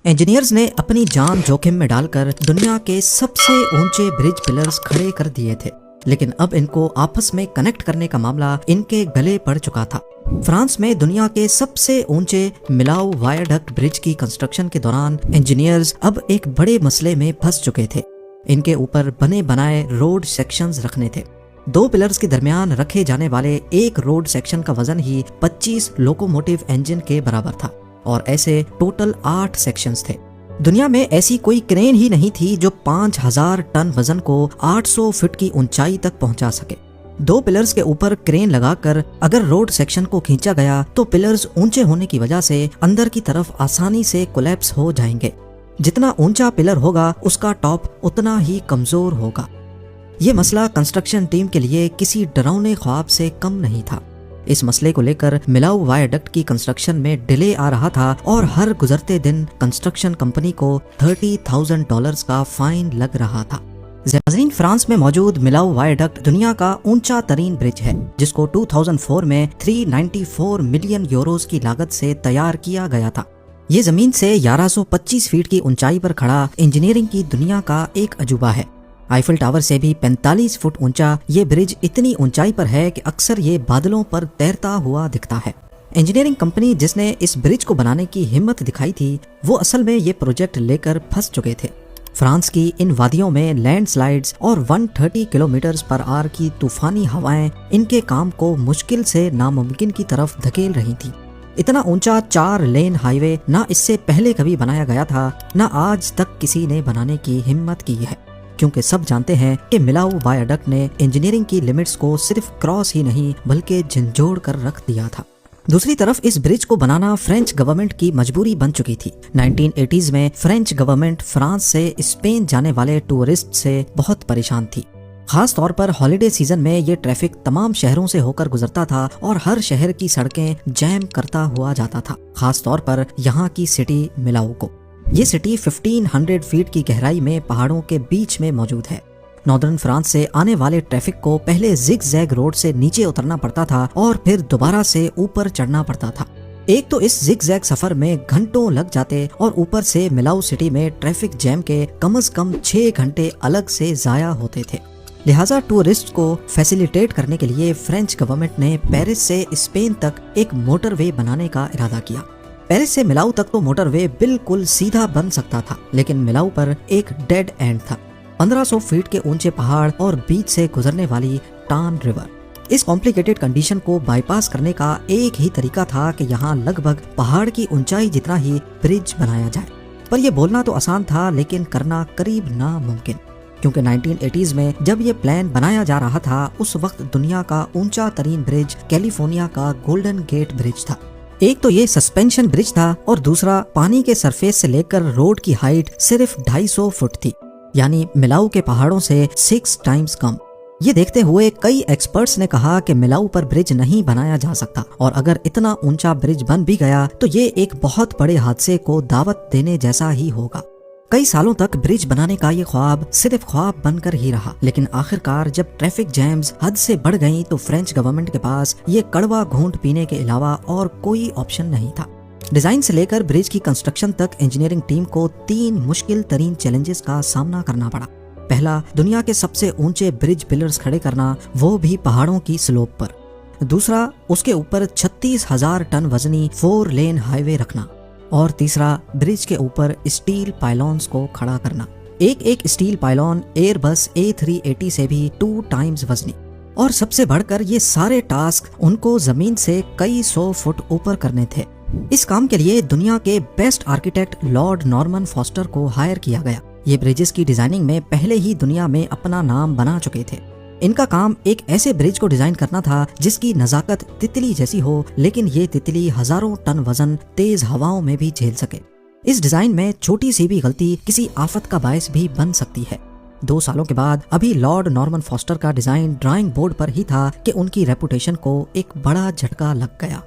Engineers ने अपनी जान जोखिम में डालकर दुनिया के सबसे ऊंचे ब्रिज पिलर्स खड़े कर दिए थे, लेकिन अब इनको आपस में कनेक्ट करने का मामला इनके गले पड़ चुका था। फ्रांस में दुनिया के सबसे ऊंचे मिलाऊ वायडक्ट ब्रिज की कंस्ट्रक्शन के दौरान इंजीनियर्स अब एक बड़े मसले में फंस चुके थे। इनके ऊपर बने बनाए रोड सेक्शंस रखने थे। दो पिलर्स के दरमियान रखे जाने वाले एक रोड सेक्शन का वजन ही 25 लोकोमोटिव इंजन के बराबर था और ऐसे टोटल 8 सेक्शंस थे। दुनिया में ऐसी कोई क्रेन ही नहीं थी जो 5000 टन वजन को 800 फीट की ऊंचाई तक पहुंचा सके। दो पिलर्स के ऊपर क्रेन लगाकर अगर रोड सेक्शन को खींचा गया तो पिलर्स ऊंचे होने की वजह से अंदर की तरफ आसानी से कोलैप्स हो जाएंगे। जितना ऊंचा पिलर होगा उसका टॉप उतना ही कमजोर होगा। ये मसला कंस्ट्रक्शन टीम के लिए किसी डरावने ख्वाब से कम नहीं था। इस मसले को लेकर मिलाऊ वायडक्ट की कंस्ट्रक्शन में डिले आ रहा था और हर गुजरते दिन कंस्ट्रक्शन कंपनी को $30,000 का फाइन लग रहा था। नाज़रीन, फ्रांस में मौजूद मिलाऊ वायडक्ट दुनिया का ऊंचा तरीन ब्रिज है, जिसको 2004 में 394 मिलियन यूरोस की लागत से तैयार किया गया था। ये जमीन से 1125 फीट की ऊंचाई पर खड़ा इंजीनियरिंग की दुनिया का एक अजूबा है। आईफिल टावर से भी 45 फुट ऊंचा ये ब्रिज इतनी ऊंचाई पर है कि अक्सर ये बादलों पर तैरता हुआ दिखता है। इंजीनियरिंग कंपनी जिसने इस ब्रिज को बनाने की हिम्मत दिखाई थी, वो असल में ये प्रोजेक्ट लेकर फंस चुके थे। फ्रांस की इन वादियों में लैंडस्लाइड्स और 130 किलोमीटर पर आवर की तूफानी हवाएं इनके काम को मुश्किल से नामुमकिन की तरफ धकेल रही थी। इतना ऊंचा 4 लेन हाईवे ना इससे पहले कभी बनाया गया था, ना आज तक किसी ने बनाने की हिम्मत की है, क्योंकि सब जानते हैं कि मिलाऊ वायडक्ट ने इंजीनियरिंग की लिमिट्स को सिर्फ क्रॉस ही नहीं बल्कि झंझोड़ कर रख दिया था। दूसरी तरफ इस ब्रिज को बनाना फ्रेंच गवर्नमेंट की मजबूरी बन चुकी थी। 1980s में फ्रेंच गवर्नमेंट फ्रांस से स्पेन जाने वाले टूरिस्ट से बहुत परेशान थी। खास तौर पर हॉलिडे सीजन में ये ट्रैफिक तमाम शहरों से होकर गुजरता था और हर शहर की सड़कें जैम करता हुआ जाता था, खास तौर पर यहाँ की सिटी मिलाऊ को। ये सिटी 1500 फीट की गहराई में पहाड़ों के बीच में मौजूद है। नॉर्दर्न फ्रांस से आने वाले ट्रैफिक को पहले जिग जैग रोड से नीचे उतरना पड़ता था और फिर दोबारा से ऊपर चढ़ना पड़ता था। एक तो इस जिग जैग सफर में घंटों लग जाते और ऊपर से मिलाऊ सिटी में ट्रैफिक जैम के कम से कम 6 घंटे अलग से जाया होते थे। लिहाजा टूरिस्ट को फैसिलिटेट करने के लिए फ्रेंच गवर्नमेंट ने पेरिस से स्पेन तक एक मोटरवे बनाने का इरादा किया। पेरिस से मिलाऊ तक तो मोटरवे बिल्कुल सीधा बन सकता था, लेकिन मिलाऊ पर एक डेड एंड था। 1500 फीट के ऊंचे पहाड़ और बीच से गुजरने वाली टान रिवर। इस कॉम्प्लिकेटेड कंडीशन को बाईपास करने का एक ही तरीका था कि यहाँ लगभग पहाड़ की ऊंचाई जितना ही ब्रिज बनाया जाए। पर यह बोलना तो आसान था, लेकिन करना करीब नामुमकिन, क्योंकि 1980s में जब ये प्लान बनाया जा रहा था, उस वक्त दुनिया का ऊंचा तरीन ब्रिज कैलिफोर्निया का गोल्डन गेट ब्रिज था। एक तो ये सस्पेंशन ब्रिज था और दूसरा पानी के सरफेस से लेकर रोड की हाइट सिर्फ 250 फुट थी, यानी मिलाऊ के पहाड़ों से 6 टाइम्स कम। ये देखते हुए कई एक्सपर्ट्स ने कहा कि मिलाऊ पर ब्रिज नहीं बनाया जा सकता, और अगर इतना ऊंचा ब्रिज बन भी गया तो ये एक बहुत बड़े हादसे को दावत देने जैसा ही होगा। कई सालों तक ब्रिज बनाने का ये ख्वाब सिर्फ ख्वाब बनकर ही रहा, लेकिन आखिरकार जब ट्रैफिक जैम्स हद से बढ़ गईं तो फ्रेंच गवर्नमेंट के पास ये कड़वा घूंट पीने के अलावा और कोई ऑप्शन नहीं था। डिजाइन से लेकर ब्रिज की कंस्ट्रक्शन तक इंजीनियरिंग टीम को 3 मुश्किल तरीन चैलेंजेस का सामना करना पड़ा। पहला, दुनिया के सबसे ऊंचे ब्रिज पिलर्स खड़े करना, वो भी पहाड़ों की स्लोप पर। दूसरा, उसके ऊपर 36,000 टन वजनी 4 लेन हाईवे रखना। और तीसरा, ब्रिज के ऊपर स्टील पाइलॉन्स को खड़ा करना। एक स्टील पाइलॉन एयरबस A380 से भी 2 टाइम्स वजनी। और सबसे बढ़कर ये सारे टास्क उनको जमीन से कई 100 फुट ऊपर करने थे। इस काम के लिए दुनिया के best architect Lord Norman foster को हायर किया गया। ये ब्रिजेस की डिजाइनिंग में पहले ही दुनिया में अपना नाम बना चुके थे। इनका काम एक ऐसे ब्रिज को डिजाइन करना था जिसकी नजाकत तितली जैसी हो, लेकिन ये तितली हजारों टन वजन तेज हवाओं में भी झेल सके। इस डिजाइन में छोटी सी भी गलती किसी आफत का बायस भी बन सकती है। 2 सालों के बाद अभी लॉर्ड नॉर्मन फॉस्टर का डिजाइन ड्राइंग बोर्ड पर ही था कि उनकी रेपुटेशन को एक बड़ा झटका लग गया।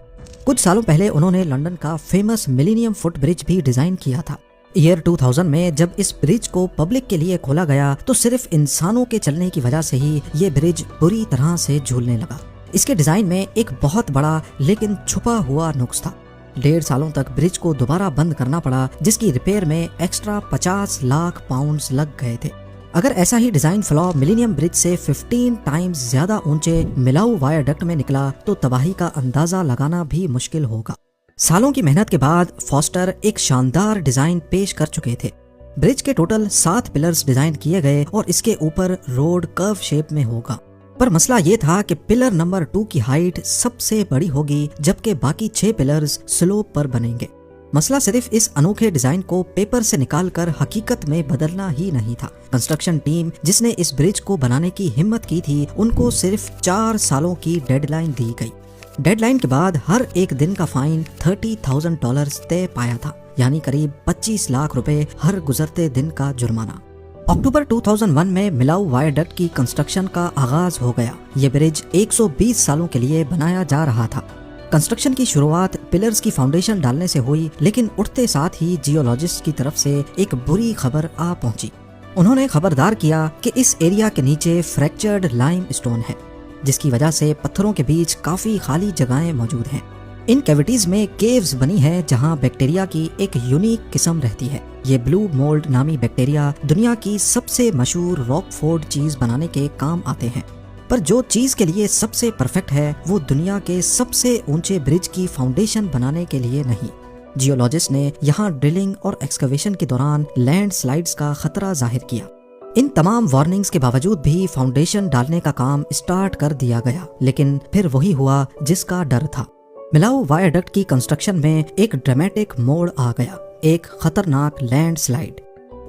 कुछ सालों पहले उन्होंने लंदन का फेमस मिलेनियम फुट ब्रिज भी डिजाइन किया था। ईयर 2000 में जब इस ब्रिज को पब्लिक के लिए खोला गया तो सिर्फ इंसानों के चलने की वजह से ही ये ब्रिज बुरी तरह से झूलने लगा। इसके डिजाइन में एक बहुत बड़ा लेकिन छुपा हुआ नुक्स था। 1.5 सालों तक ब्रिज को दोबारा बंद करना पड़ा, जिसकी रिपेयर में एक्स्ट्रा 50 लाख पाउंड्स लग गए थे। अगर ऐसा ही डिजाइन फ्लॉ मिलेनियम ब्रिज से 15 टाइम्स ज्यादा ऊंचे मिलाऊ वायरडक्ट में निकला तो तबाही का अंदाजा लगाना भी मुश्किल होगा। सालों की मेहनत के बाद फॉस्टर एक शानदार डिजाइन पेश कर चुके थे। ब्रिज के टोटल 7 पिलर्स डिजाइन किए गए और इसके ऊपर रोड कर्व शेप में होगा। पर मसला ये था कि पिलर नंबर 2 की हाइट सबसे बड़ी होगी, जबकि बाकी 6 पिलर्स स्लोप पर बनेंगे। मसला सिर्फ इस अनोखे डिजाइन को पेपर से निकालकर हकीकत में बदलना ही नहीं था। कंस्ट्रक्शन टीम जिसने इस ब्रिज को बनाने की हिम्मत की थी, उनको सिर्फ 4 सालों की डेडलाइन दी गई। डेडलाइन के बाद हर एक दिन का फाइन $30,000 तय पाया था, यानी करीब 25 लाख रुपए हर गुजरते दिन का जुर्माना। अक्टूबर 2001 में मिलाऊ वायरडक्ट की कंस्ट्रक्शन का आगाज हो गया। ये ब्रिज 120 सालों के लिए बनाया जा रहा था। कंस्ट्रक्शन की शुरुआत पिलर्स की फाउंडेशन डालने से हुई, लेकिन उठते साथ ही जियोलॉजिस्ट की तरफ से एक बुरी खबर आ पहुंची। उन्होंने खबरदार किया कि इस एरिया के नीचे फ्रैक्चर्ड लाइम स्टोन है, जिसकी वजह से पत्थरों के बीच काफी खाली जगहें मौजूद हैं। इन कैविटीज में केव्स बनी है जहां बैक्टीरिया की एक यूनिक किस्म रहती है। ये ब्लू मोल्ड नामी बैक्टीरिया दुनिया की सबसे मशहूर रॉकफोर्ड चीज बनाने के काम आते हैं। पर जो चीज के लिए सबसे परफेक्ट है वो दुनिया के सबसे ऊंचे ब्रिज की फाउंडेशन बनाने के लिए नहीं। जियोलॉजिस्ट ने यहाँ ड्रिलिंग और एक्सकवेशन के दौरान लैंडस्लाइड्स का खतरा जाहिर किया। इन तमाम वार्निंग्स के बावजूद भी फाउंडेशन डालने का काम स्टार्ट कर दिया गया, लेकिन फिर वही हुआ जिसका डर था। मिलाऊ वायरडक्ट की कंस्ट्रक्शन में एक ड्रामेटिक मोड़ आ गया, एक खतरनाक लैंडस्लाइड।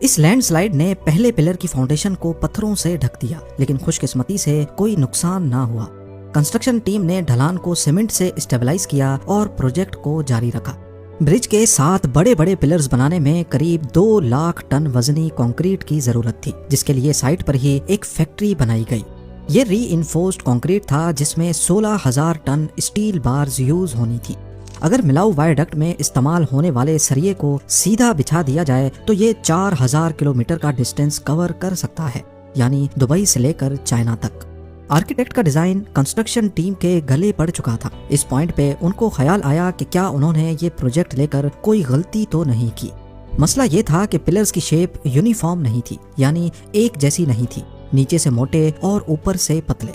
इस लैंडस्लाइड ने पहले पिलर की फाउंडेशन को पत्थरों से ढक दिया, लेकिन खुशकिस्मती से कोई नुकसान ना हुआ। कंस्ट्रक्शन टीम ने ढलान को सीमेंट से स्टेबलाइज किया और प्रोजेक्ट को जारी रखा। ब्रिज के 7 बड़े बड़े पिलर्स बनाने में करीब 2 लाख टन वजनी कंक्रीट की जरूरत थी, जिसके लिए साइट पर ही एक फैक्ट्री बनाई गई। ये रीइंफोर्स्ड कंक्रीट था, जिसमें 16,000 टन स्टील बार्स यूज होनी थी। अगर मिलाऊ वायरडक्ट में इस्तेमाल होने वाले सरिये को सीधा बिछा दिया जाए तो ये 4000 किलोमीटर का डिस्टेंस कवर कर सकता है, यानी दुबई से लेकर चाइना तक। आर्किटेक्ट का डिजाइन कंस्ट्रक्शन टीम के गले पड़ चुका था। इस पॉइंट पे उनको ख्याल आया कि क्या उन्होंने ये प्रोजेक्ट लेकर कोई गलती तो नहीं की। मसला ये था कि पिलर्स की शेप यूनिफॉर्म नहीं थी, यानी एक जैसी नहीं थी, नीचे से मोटे और ऊपर से पतले।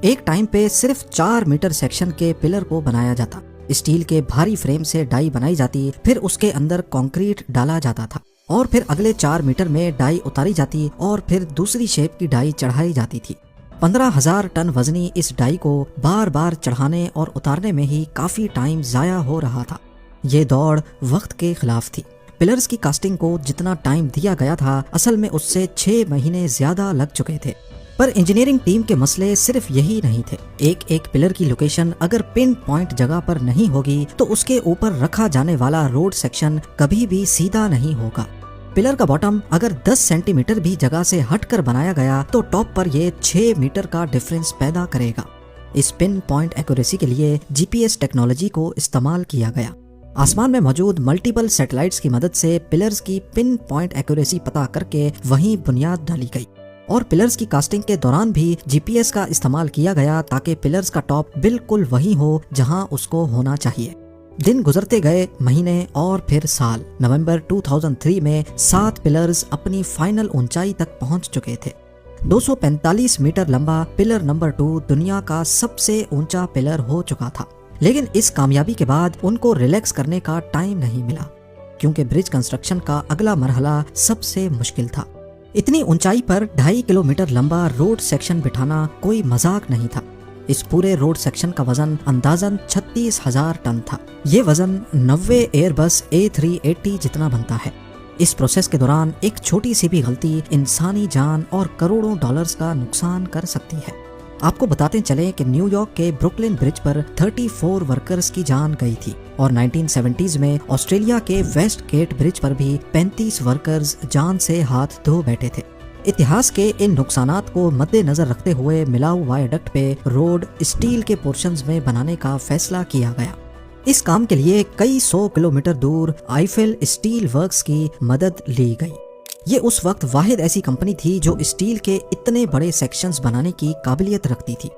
एक टाइम पे सिर्फ 4 मीटर सेक्शन के पिलर को बनाया जाता। स्टील के भारी फ्रेम से डाई बनाई जाती, फिर उसके अंदर कंक्रीट डाला जाता था और फिर अगले 4 मीटर में डाई उतारी जाती और फिर दूसरी शेप की डाई चढ़ाई जाती थी। 15,000 टन वजनी इस डाई को बार बार चढ़ाने और उतारने में ही काफी टाइम जाया हो रहा था। ये दौड़ वक्त के खिलाफ थी। पिलर्स की कास्टिंग को जितना टाइम दिया गया था, असल में उससे 6 महीने ज्यादा लग चुके थे। पर इंजीनियरिंग टीम के मसले सिर्फ यही नहीं थे। एक एक पिलर की लोकेशन अगर पिन पॉइंट जगह पर नहीं होगी तो उसके ऊपर रखा जाने वाला रोड सेक्शन कभी भी सीधा नहीं होगा। पिलर का बॉटम अगर 10 सेंटीमीटर भी जगह से हटकर बनाया गया तो टॉप पर ये 6 मीटर का डिफरेंस पैदा करेगा। इस पिन पॉइंट एक्यूरेसी के लिए जीपीएस टेक्नोलॉजी को इस्तेमाल किया गया। आसमान में मौजूद मल्टीपल सैटेलाइट्स की मदद से पिलर्स की पिन पॉइंट एक्यूरेसी पता करके वहीं बुनियाद डाली गई और पिलर्स की कास्टिंग के दौरान भी जीपीएस का इस्तेमाल किया गया ताकि पिलर्स का टॉप बिल्कुल वही हो जहां उसको होना चाहिए। दिन गुजरते गए, महीने और फिर साल। नवंबर 2003 में 7 पिलर्स अपनी फाइनल ऊंचाई तक पहुंच चुके थे। 245 मीटर लंबा पिलर नंबर 2 दुनिया का सबसे ऊंचा पिलर हो चुका था। लेकिन इस कामयाबी के बाद उनको रिलैक्स करने का टाइम नहीं मिला, क्योंकि ब्रिज कंस्ट्रक्शन का अगला मरहला सबसे मुश्किल था। इतनी ऊंचाई पर 2.5 किलोमीटर लंबा रोड सेक्शन बिठाना कोई मजाक नहीं था। इस पूरे रोड सेक्शन का वजन अंदाजन 36,000 टन था। ये वजन 90 एयरबस A380 जितना बनता है। इस प्रोसेस के दौरान एक छोटी सी भी गलती इंसानी जान और करोड़ों डॉलर्स का नुकसान कर सकती है। आपको बताते चलें कि न्यूयॉर्क के ब्रुकलिन ब्रिज पर 34 वर्कर्स की जान गई थी और 1970s में ऑस्ट्रेलिया के वेस्ट गेट ब्रिज पर भी 35 वर्कर्स जान से हाथ धो बैठे थे। इतिहास के इन नुकसानात को मद्देनजर रखते हुए मिलाऊ वायडक्ट पे रोड स्टील के पोर्शंस में बनाने का फैसला किया गया। इस काम के लिए कई 100 किलोमीटर दूर आईफेल स्टील वर्क्स की मदद ली गई। ये उस वक्त वाहिद ऐसी कंपनी थी जो स्टील के इतने बड़े सेक्शंस बनाने की काबिलियत रखती थी।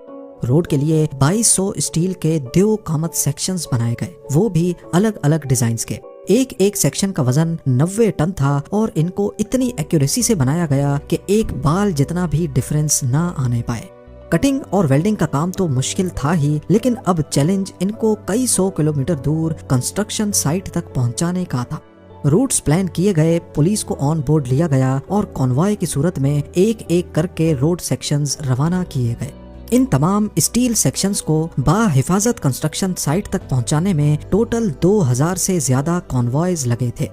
रोड के लिए 2200 स्टील के 2 कामत सेक्शंस बनाए गए, वो भी अलग अलग डिजाइन के। एक एक सेक्शन का वजन 90 टन था और इनको इतनी एक्यूरेसी से बनाया गया कि एक बाल जितना भी डिफरेंस ना आने पाए। कटिंग और वेल्डिंग का काम तो मुश्किल था ही, लेकिन अब चैलेंज इनको कई 100 किलोमीटर दूर कंस्ट्रक्शन साइट तक पहुंचाने का था। रूट्स प्लान किए गए, पुलिस को ऑन बोर्ड लिया गया और कॉन्वॉय की सूरत में एक एक करके रोड सेक्शंस रवाना किए गए। इन तमाम स्टील सेक्शंस को बाहिफाजत कंस्ट्रक्शन साइट तक पहुंचाने में टोटल 2000 से ज्यादा कॉन्वॉयज लगे थे।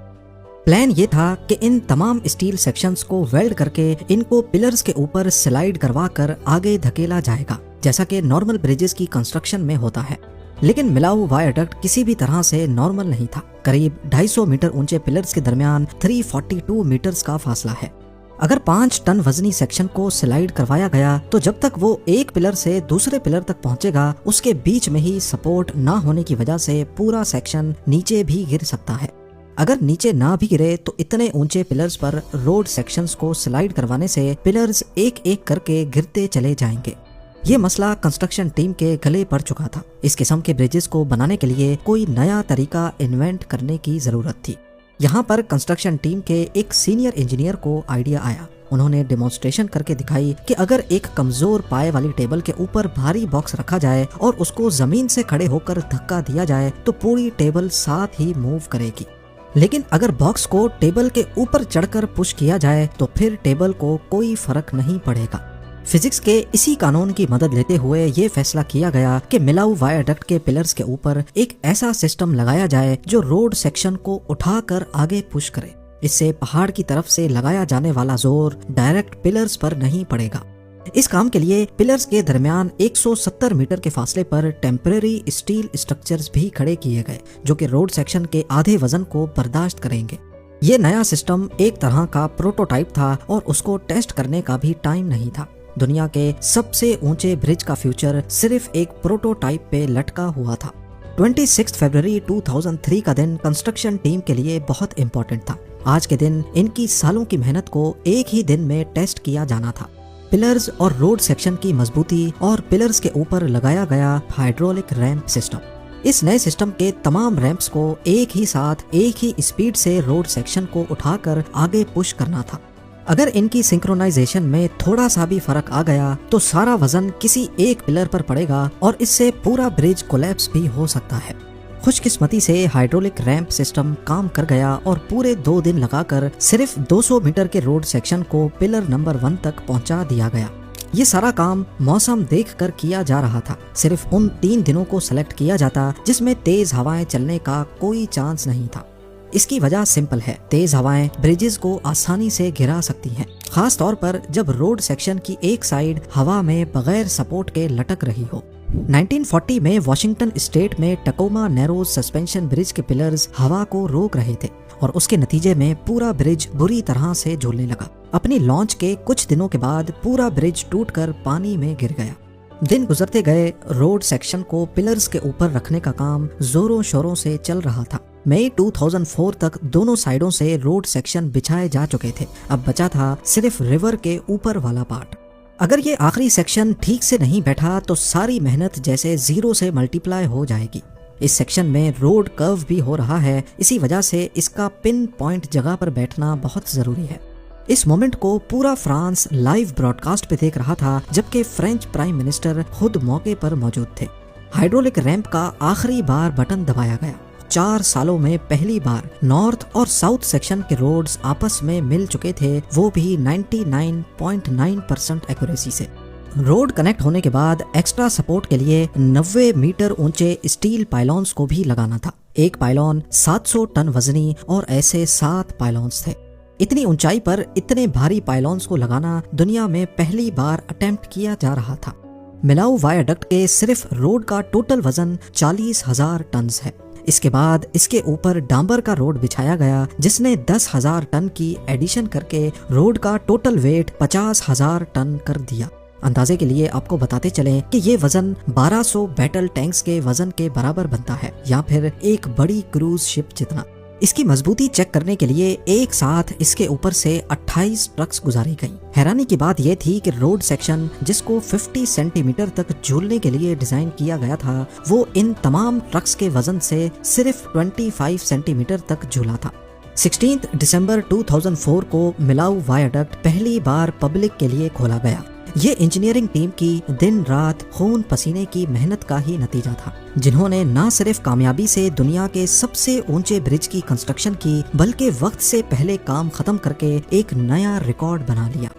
प्लान ये था कि इन तमाम स्टील सेक्शंस को वेल्ड करके इनको पिलर्स के ऊपर स्लाइड करवाकर आगे धकेला जाएगा, जैसा कि नॉर्मल ब्रिजेस की कंस्ट्रक्शन में होता है। लेकिन मिलाऊ वायरडक्ट किसी भी तरह से नॉर्मल नहीं था। करीब 250 मीटर ऊंचे पिलर्स के दरमियान 342 मीटर्स का फासला है। अगर 5 टन वजनी सेक्शन को स्लाइड करवाया गया तो जब तक वो एक पिलर से दूसरे पिलर तक पहुंचेगा, उसके बीच में ही सपोर्ट ना होने की वजह से पूरा सेक्शन नीचे भी गिर सकता है। अगर नीचे ना भी गिरे तो इतने ऊंचे पिलर्स पर रोड सेक्शंस को स्लाइड करवाने से पिलर्स एक एक करके गिरते चले जाएंगे। ये मसला कंस्ट्रक्शन टीम के गले पड़ चुका था। इस किस्म के ब्रिजेस को बनाने के लिए कोई नया तरीका इन्वेंट करने की जरूरत थी। यहाँ पर कंस्ट्रक्शन टीम के एक सीनियर इंजीनियर को आइडिया आया। उन्होंने डेमोन्स्ट्रेशन करके दिखाई कि अगर एक कमजोर पाए वाली टेबल के ऊपर भारी बॉक्स रखा जाए और उसको जमीन से खड़े होकर धक्का दिया जाए तो पूरी टेबल साथ ही मूव करेगी। लेकिन अगर बॉक्स को टेबल के ऊपर चढ़कर पुश किया जाए तो फिर टेबल को कोई फर्क नहीं पड़ेगा। फिजिक्स के इसी कानून की मदद लेते हुए ये फैसला किया गया कि मिलाऊ वायरडक्ट के पिलर्स के ऊपर एक ऐसा सिस्टम लगाया जाए जो रोड सेक्शन को उठाकर आगे पुश करे। इससे पहाड़ की तरफ से लगाया जाने वाला जोर डायरेक्ट पिलर्स पर नहीं पड़ेगा। इस काम के लिए पिलर्स के दरमियान 170 मीटर के फासले पर टेम्परेरी स्टील स्ट्रक्चर्स भी खड़े किए गए, जो कि रोड सेक्शन के आधे वजन को बर्दाश्त करेंगे। ये नया सिस्टम एक तरह का प्रोटोटाइप था और उसको टेस्ट करने का भी टाइम नहीं था। दुनिया के सबसे ऊंचे ब्रिज का फ्यूचर सिर्फ एक प्रोटोटाइप पे लटका हुआ था। 26 फरवरी 2003 का दिन कंस्ट्रक्शन टीम के लिए बहुत इंपॉर्टेंट था। आज के दिन इनकी सालों की मेहनत को एक ही दिन में टेस्ट किया जाना था। पिलर्स और रोड सेक्शन की मजबूती और पिलर्स के ऊपर लगाया गया हाइड्रोलिक रैंप सिस्टम। इस नए सिस्टम के तमाम रैंप्स को एक ही साथ एक ही स्पीड से रोड सेक्शन को उठाकर आगे पुश करना था। अगर इनकी सिंक्रोनाइजेशन में थोड़ा सा भी फर्क आ गया तो सारा वजन किसी एक पिलर पर पड़ेगा और इससे पूरा ब्रिज कोलैप्स भी हो सकता है। खुशकिस्मती से हाइड्रोलिक रैंप सिस्टम काम कर गया और पूरे 2 दिन लगाकर सिर्फ 200 मीटर के रोड सेक्शन को पिलर नंबर 1 तक पहुंचा दिया गया। ये सारा काम मौसम देखकर किया जा रहा था। सिर्फ उन 3 दिनों को सेलेक्ट किया जाता जिसमें तेज हवाएं चलने का कोई चांस नहीं था। इसकी वजह सिंपल है, तेज हवाएं ब्रिजेस को आसानी से गिरा सकती हैं, खास तौर पर जब रोड सेक्शन की एक साइड हवा में बगैर सपोर्ट के लटक रही हो। 1940 में वॉशिंगटन स्टेट में टकोमा नैरोज सस्पेंशन ब्रिज के पिलर्स हवा को रोक रहे थे और उसके नतीजे में पूरा ब्रिज बुरी तरह से झूलने लगा। अपनी लॉन्च के कुछ दिनों के बाद पूरा ब्रिज टूटकर पानी में गिर गया। दिन गुजरते गए, रोड सेक्शन को पिलर्स के ऊपर रखने का काम जोरों शोरों से चल रहा था। मई 2004 तक दोनों साइडों से रोड सेक्शन बिछाए जा चुके थे। अब बचा था सिर्फ रिवर के ऊपर वाला पार्ट। अगर ये आखिरी सेक्शन ठीक से नहीं बैठा तो सारी मेहनत जैसे 0 से मल्टीप्लाई हो जाएगी। इस सेक्शन में रोड कर्व भी हो रहा है, इसी वजह से इसका पिन पॉइंट जगह पर बैठना बहुत जरूरी है। इस मोमेंट को पूरा फ्रांस लाइव ब्रॉडकास्ट पे देख रहा था, जबकि फ्रेंच प्राइम मिनिस्टर खुद मौके पर मौजूद थे। हाइड्रोलिक रैंप का आखिरी बार बटन दबाया गया। 4 सालों में पहली बार नॉर्थ और साउथ सेक्शन के रोड्स आपस में मिल चुके थे, वो भी 99.9% एक्यूरेसी से। रोड कनेक्ट होने के बाद एक्स्ट्रा सपोर्ट के लिए 90 मीटर ऊंचे स्टील पाइलॉन्स को भी लगाना था। एक पाइलॉन 700 टन वजनी और ऐसे 7 पाइलॉन्स थे। इतनी ऊंचाई पर इतने भारी पाइलॉन्स को लगाना दुनिया में पहली बार अटेम्प्ट किया जा रहा था। मिलाऊ वायरडक्ट के सिर्फ रोड का टोटल वजन 40,000 टन है। इसके बाद इसके ऊपर डांबर का रोड बिछाया गया, जिसने 10,000 टन की एडिशन करके रोड का टोटल वेट 50,000 टन कर दिया। अंदाजे के लिए आपको बताते चलें कि ये वजन 1200 बैटल टैंक्स के वजन के बराबर बनता है, या फिर एक बड़ी क्रूज शिप जितना। इसकी मजबूती चेक करने के लिए एक साथ इसके ऊपर से 28 ट्रक्स गुजारी गई। हैरानी की बात यह थी कि रोड सेक्शन जिसको 50 सेंटीमीटर तक झूलने के लिए डिजाइन किया गया था, वो इन तमाम ट्रक्स के वजन से सिर्फ 25 सेंटीमीटर तक झूला था। 16 दिसंबर 2004 को मिलाऊ वायडक्ट पहली बार पब्लिक के लिए खोला गया। ये इंजीनियरिंग टीम की दिन रात खून पसीने की मेहनत का ही नतीजा था, जिन्होंने न सिर्फ कामयाबी से दुनिया के सबसे ऊंचे ब्रिज की कंस्ट्रक्शन की, बल्कि वक्त से पहले काम खत्म करके एक नया रिकॉर्ड बना लिया।